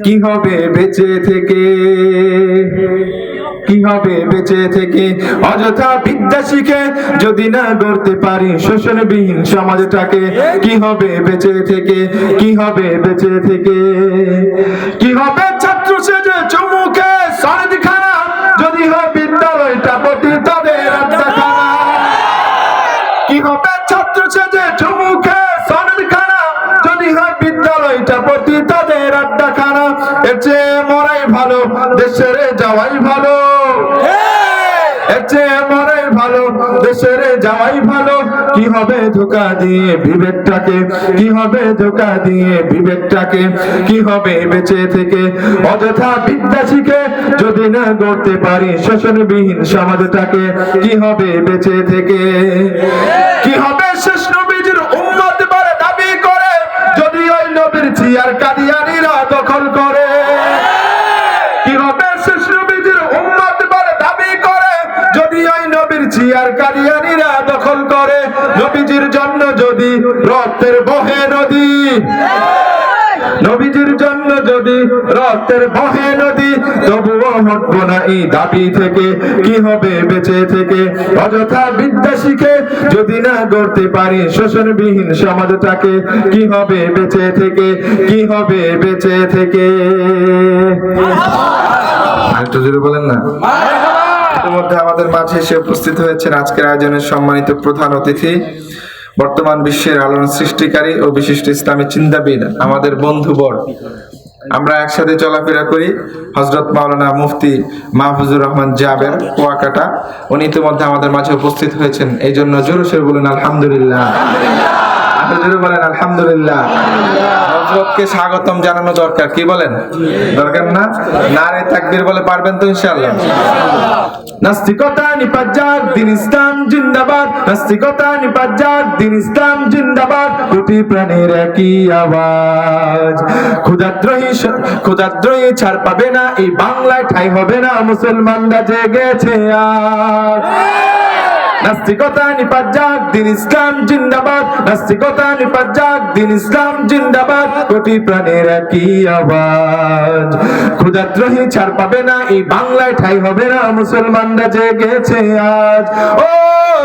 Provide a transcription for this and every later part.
কি হবে বেঁচে থেকে, কি হবে বেঁচে থেকে অযথা বিদ্যা শিখে যদি না গড়তে পারি শোষণবিহীন সমাজটাকে। কি হবে বেঁচে থেকে, কি হবে বেঁচে থেকে, কি হবে ছাত্র সেজে চুমুকে সনদখানা যদি হয় বিদ্যালয়টা প্রতি তাদের আড্ডাখানা। কি হবে ছাত্র সেজে চুমুকে সনদখানা যদি হয় বিদ্যালয়টা প্রতি তাদের আড্ডাখানা। এর চেয়ে মরাই ভালো, দেশের যাওয়াই ভালো, এর চেয়ে মরাই ভালো, দেশের যাওয়াই ভালো। কি হবে ধোঁকা দিয়ে বিবেকটাকে, কি হবে ধোঁকা দিয়ে বিবেকটাকে, কি হবে বেঁচে থেকে অযথা বিদ্যা শিখে যদি না গড়তে পারি শোষণবিহীন সমাজটাকে। কি হবে বেঁচে থেকে, কি হবে শেষ নবীজির উম্মত বলে দাবি করে যদি ওই নবীর চেয়ার কাদিয়ানীরা দখল করে। কি হবে শেষ নবীজির উম্মত বলে দাবি করে যদি ওই নবীর চেয়ার কাদিয়ানীরা দখল করে। নবীজির জন্য যদি রক্তের বহে নদী, নবীজির জন্য যদি রক্তের বহে নদী, তবুও হটবো না এই দাবি থেকে। কি হবে বেঁচে থেকে অযথা বিদ্যা শিখে যদি না গড়তে পারি শোষণবিহীন সমাজটাকে। কি হবে বেঁচে থেকে, কি হবে বেঁচে থেকে। একটু জোরে বলেন না। ইতিমধ্যে আমাদের মাঝে এসে উপস্থিত হয়েছেন আজকের আয়োজনের সম্মানিত প্রধান অতিথি, বর্তমান বিশ্বের আলোড়ন সৃষ্টিকারী ও বিশিষ্ট ইসলামী চিন্তাবিদ আমাদের বন্ধুবর। আমরা একসাথে চলাফেরা করি। হযরত মাওলানা মুফতি মাহফুজুর রহমান জাবের কুয়াকাটা, উনি ইতিমধ্যে আমাদের মাঝে উপস্থিত হয়েছেন। এই জন্য জোরে সোরে বলুন আলহামদুলিল্লাহ, জোরে বলেন আলহামদুলিল্লাহ। হযরতকে স্বাগতম জানানো দরকার, কি বলেন? দরকার না? নারে তাকবীর বলে পারবেন তো ইনশাআল্লাহ? নাস্তিকতা নিপাত যাক, দ্বীন ইসলাম জিন্দাবাদ। নাস্তিকতা নিপাত যাক, দ্বীন ইসলাম জিন্দাবাদ। কোটি প্রাণের একই আওয়াজ। ক্ষুধাদ্রোহী ছাড় পাবে না, এই বাংলায় ঠাঁই হবে না, মুসলমানরা জেগেছে আজ। নাস্তিকতা নিপাত যাক, দ্বীন ইসলাম জিন্দাবাদ। নাস্তিকতা নিপাত যাক, দ্বীন ইসলাম জিন্দাবাদ। কোটি প্রাণের একই আওয়াজ। ক্ষুধাদ্রোহী ছাড় পাবে না, এই বাংলায় ঠাঁই হবে না, মুসলমানরা জেগেছে আজ। ও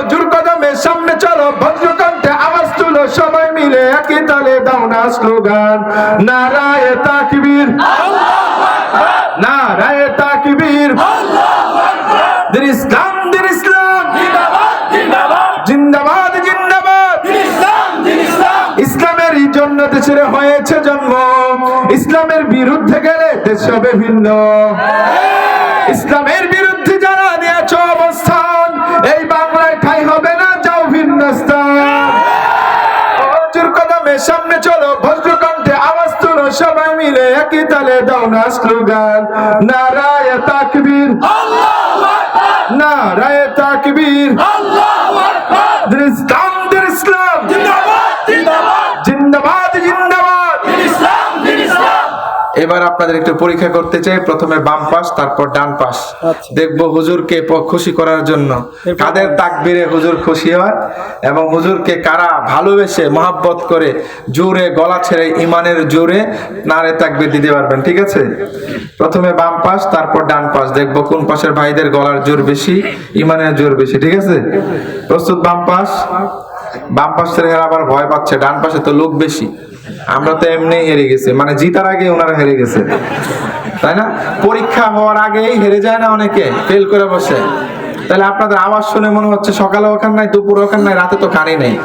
জোর কদমে সামনে চলো, বজ্রকণ্ঠে আওয়াজ তুলো, সবাই মিলে একই তালে দাও না স্লোগান। নারায়ে তাকবীর, নারায়ে তাকবীর, দ্বীন ইসলাম, দ্বীন ইসলাম জিন্দাবাদ, জিন্দাবাদ। ইসলামের জন্য দেশের হয়েছে জন্ম, ইসলামের বিরুদ্ধে গেলে দেশ হবে ভিন্ন। ইসলামের বিরুদ্ধে যারা নিয়েছ অবস্থান, এই বাংলায় ঠাঁই হবে না, যাও ভিন্ন স্থান। জোর কদমে সামনে চলো, বজ্রকণ্ঠে আওয়াজ তুলো, সবাই মিলে একই তালে দাও না স্লোগান। নারায়ে তাকবীর, নারায়ে তাকবীর, দ্বীন ইসলাম, দ্বীন ইসলাম জিন্দাবাদ, জিন্দাবাদ। এবার আপনাদের একটু পরীক্ষা করতে চাই। প্রথমে বাম পাশ, তারপর ডান পাশ। দেখবো হুজুরকে খুশি করার জন্য কাদের তাকবীরে হুজুর খুশি হয় এবং হুজুরকে কারা ভালোবেসে মহাব্বত করে জোরে গলা ছেড়ে ইমানের জোরে নারে তাকবীর দিতে পারবেন। ঠিক আছে? প্রথমে বাম পাশ, তারপর ডান পাশ। দেখবো কোন পাশের ভাইদের গলার জোর বেশি, ইমানের জোর বেশি। ঠিক আছে? প্রস্তুত? বাম পাশ। বাম পাশের আবার ভয় পাচ্ছে, ডান পাশে তো লোক বেশি। আমরা তো এমনি হেরে গেছি, মানে জিতার আগে ওনারা হেরে গেছে, তাই না? পরীক্ষা হওয়ার আগেই হেরে যায় না অনেকে, ফেল করে বসে। তাহলে আপনাদের আওয়াজ শুনে মনে হচ্ছে সকালে ওখান নাই, দুপুরে ওখান নাই, রাতে তো খানি নেই।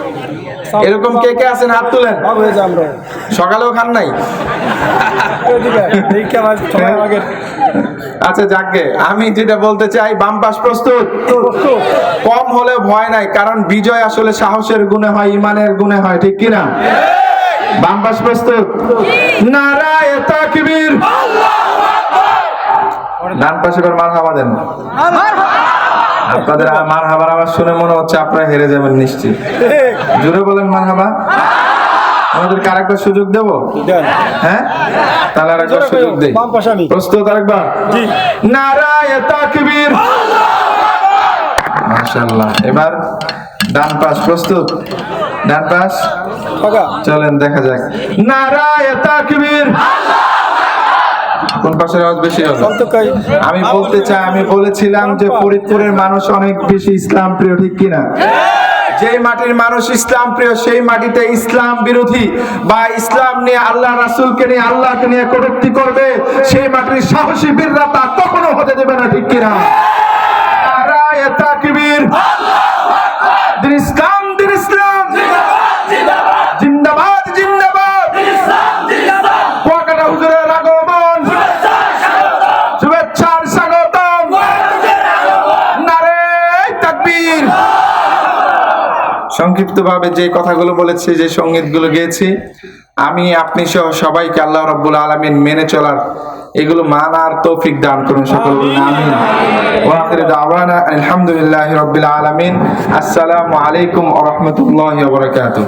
এরকম কে কে আছেন? হাত তুলেন। সকালেও খান নাই? আচ্ছা যাকে আমি যেটা বলতে চাই, বাম পাশ প্রস্তুত? কম হলে ভয় নাই, কারণ বিজয় আসলে সাহসের গুণে হয়, ইমানের গুণে হয়। ঠিক কিনা? বাম পাশ প্রস্তুত? নারায়ে তাকবীর। ডান পাশে এবার মারহাবা দেন। আপনাদের মারহাবার আওয়াজ শুনে মনে হচ্ছে আপনারা হেরে যাবেন নিশ্চিত। জোরে বলেন মারহাবা। আমাদেরকে আরেকবার সুযোগ দেব? হ্যাঁ, তাহলে আরেকবার সুযোগ দেই। প্রস্তুত? আরেকবার? নারায়ে তাকবীর। মাশাআল্লাহ। এবার ডান পাশ প্রস্তুত? ডান পাশ চলেন দেখা যাক। নারায়ে তাকবীর। কোন পাশের আওয়াজ বেশি হবে? আমি বলতে চাই, আমি বলেছিলাম যে ফরিদপুরের মানুষ অনেক বেশি ইসলাম প্রিয়, ঠিক কিনা? যে মাটির মানুষ ইসলাম প্রিয়, সেই মাটিতে ইসলাম বিরোধী বা ইসলাম নিয়ে, আল্লাহ রাসূলকে নিয়ে, আল্লাহকে নিয়ে কটূক্তি করবে, সেই মাটির সাহসী বীররা তা কখনো হতে দেবে না, ঠিক কিনা? নারায়ে তাকবীর। দিন ইসলাম, দিন ইসলাম জিন্দাবাদ, জিন্দাবাদ। কুয়াকাটা হুজুরের আগমন, শুভেচ্ছার স্বাগতম। নারায়ে তাকবীর। সংক্ষিপ্তভাবে যে কথাগুলো বলেছি, যে সঙ্গীতগুলো গেয়েছি, আমি আপনি সহ সবাইকে আল্লাহ রাব্বুল আলামিন মেনে চলার, এগুলো মানার তৌফিক দান করুন সকল বলুন আমিন। ওয়া আখিরু দাওয়ানা আলহামদুলিল্লাহি রাব্বিল আলামিন। আসসালামু আলাইকুম ওয়া রাহমাতুল্লাহি ওয়া বারাকাতুহু।